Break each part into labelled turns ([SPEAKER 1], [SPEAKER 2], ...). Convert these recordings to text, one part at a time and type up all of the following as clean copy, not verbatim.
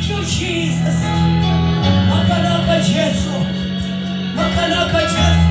[SPEAKER 1] you, Jesus. Makanaka Jesu. Makanaka Jesu.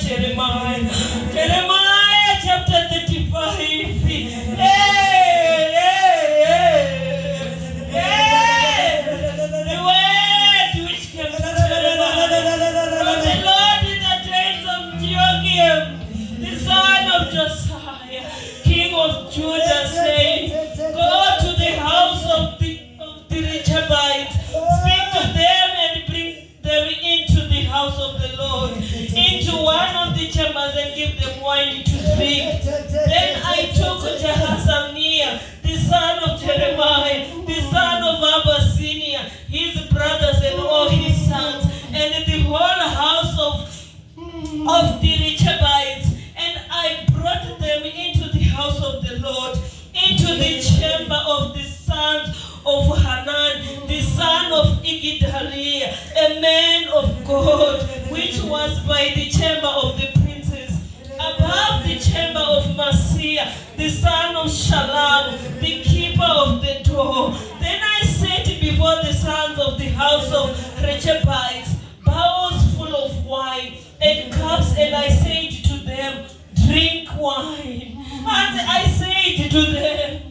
[SPEAKER 1] Jeremiah. Jeremiah chapter 35. The word which came to Jeremiah from the Lord in the days of Joachim, the son of Josiah, king of Judah, saying, go to the house of the Rechabites, speak to them and bring them into the house of the Lord, into one of the chambers, and give them wine to drink. Then I took Jehazaniah, the son of Jeremiah, the son of Abazinia, his brothers and all his sons, and the whole house of the Rechabites, and I brought them into the house of the Lord, into the chamber of the sons of Hanan, the son of Igidaliah, a man of God, which was by the chamber of the princes, above the chamber of Masiah, the son of Shalom, the keeper of the door. Then I set before the sons of the house of Rechabites bowls full of wine and cups, and I said to them, drink wine. And I said to them,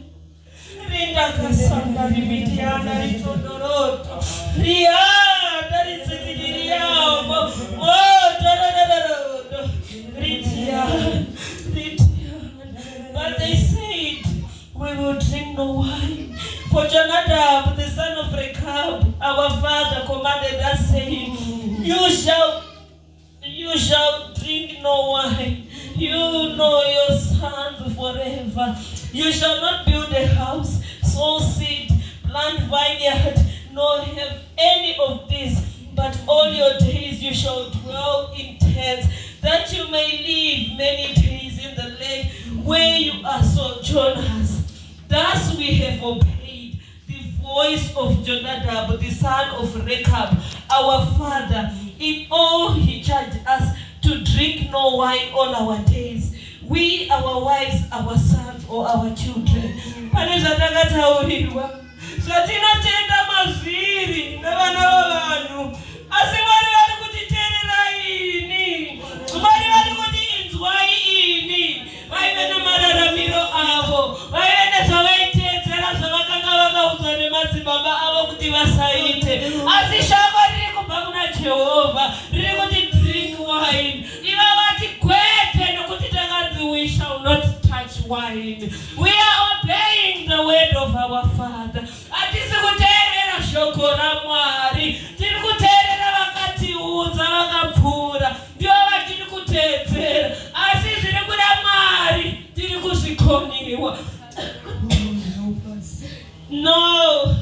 [SPEAKER 1] Rinda kasanda rimitiana ritondoroto. Riada ritsikidiriamo. Oh, da. Ritian. But they said, we will drink no wine. For Jonadab, the son of Rechab, our father, commanded us, saying, You shall drink no wine. You know your sons forever. You shall not build a house, sow seed, plant vineyard, nor have any of this. But all your days you shall dwell in tents, that you may live many days in the land where you are sojourners. Thus we have obeyed the voice of Jonadab, the son of Rechab, our father. In all he charged us to drink no wine all our days, we, our wives, our sons, or our children. Pane zvatakataurirwa zvatinotenda mazviri nevana vavanhu, asi Mwari vari kutiteerera ini, Mwari vari kuti inzwai ini. Vaive namararamiro avo, vaive nezvavaiteedzera zvavakanga vakaudzwa nemadzibaba avo kuti vasaite, asi shoko riri kubva kuna Jehovha riri kuti drink wine. Iva vati kwete nokuti takanzi we shall not touch wine. We are obeying the word of our Father. Hatisi kuteerera shoko raMwari, tiri kuteerera vakatiudza vakapfuura, ndivo vatiri kuteedzera, asi zviri kuda Mwari tiri kuzvikoniwa. No.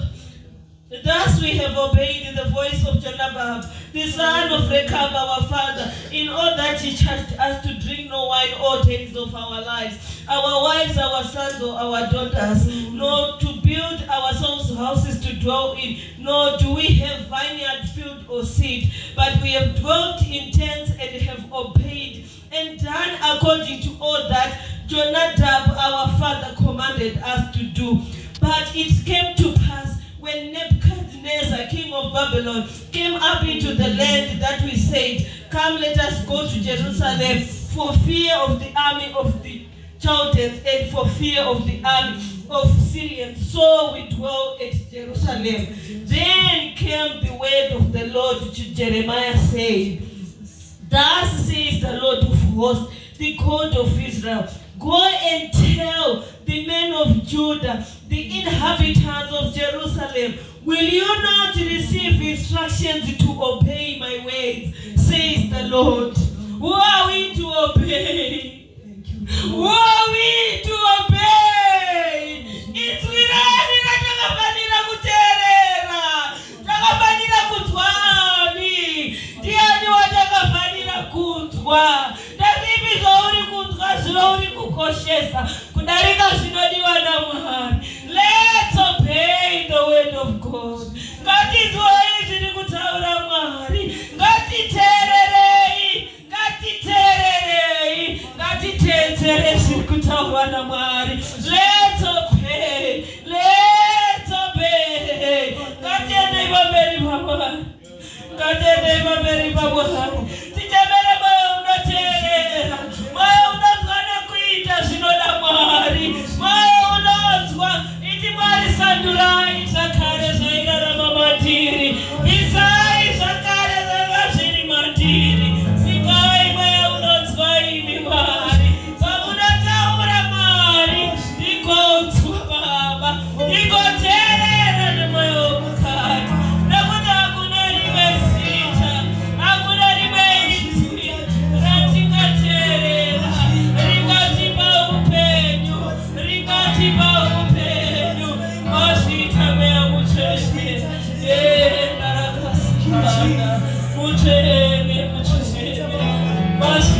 [SPEAKER 1] Thus we have obeyed the voice of Jonadab, the son of Rechab, our father, in all that he charged us to drink no wine all days of our lives, our wives, our sons, or our daughters, nor to build ourselves houses to dwell in, nor do we have vineyard, field, or seed, but we have dwelt in tents and have obeyed and done according to all that Jonadab, our father, commanded us to do. But it came to pass, when Nebuchadnezzar, king of Babylon, came up into the land, that we said, come, let us go to Jerusalem, for fear of the army of the Chaldeans and for fear of the army of Syrians. So we dwell at Jerusalem. Then came the word of the Lord to Jeremiah, saying, thus says the Lord of hosts, the God of Israel, go and tell the men of Judah, the inhabitants of Jerusalem, will you not receive instructions to obey my words, says the Lord. Who are we to obey? Who are we to obey?